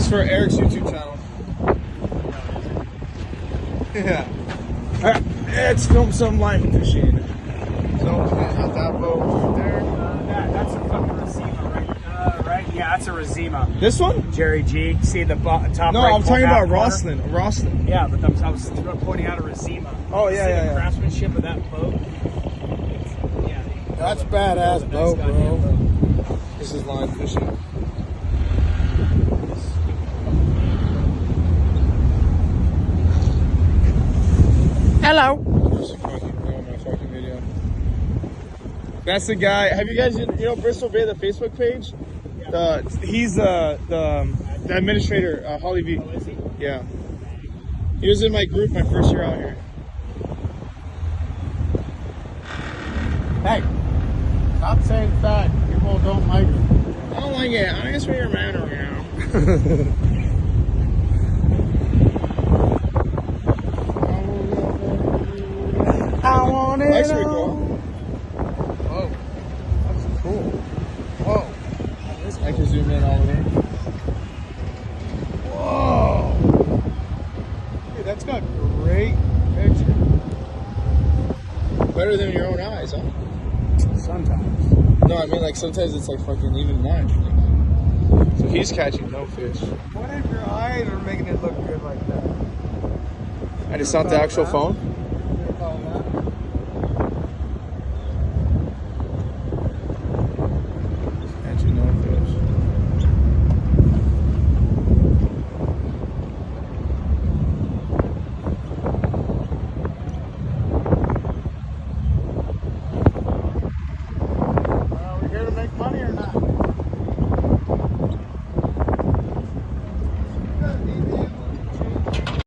is for Eric's YouTube channel. Yeah. Alright, let's film some line fishing. So, how's that boat right there? That's a fucking Razima, right? Right? Yeah, that's a Razima. This one? Jerry G. See the top No, right? I'm talking about corner? Roslyn. Yeah, but I was pointing out a Razima. Oh, yeah, See yeah, the yeah. craftsmanship of that boat? Yeah. That's badass boat, bro. This is line fishing. Hello. There's a fucking video. That's the guy. Have you guys, you know, Bristol Bay, the Facebook page? He's the administrator, Holly V. Oh, is he? Yeah. He was in my group my first year out here. Hey, stop saying fat. People don't like it. I don't like it. I just want your man around. I want it That's pretty all. cool. Whoa, that's cool. Whoa. I can zoom in all of it. Whoa. Dude, that's got great picture. Better than your own eyes, huh? Sometimes. No, I mean like sometimes it's like fucking even mine. So he's catching no fish. What if your eyes are making it look good like that? And it's not the actual phone?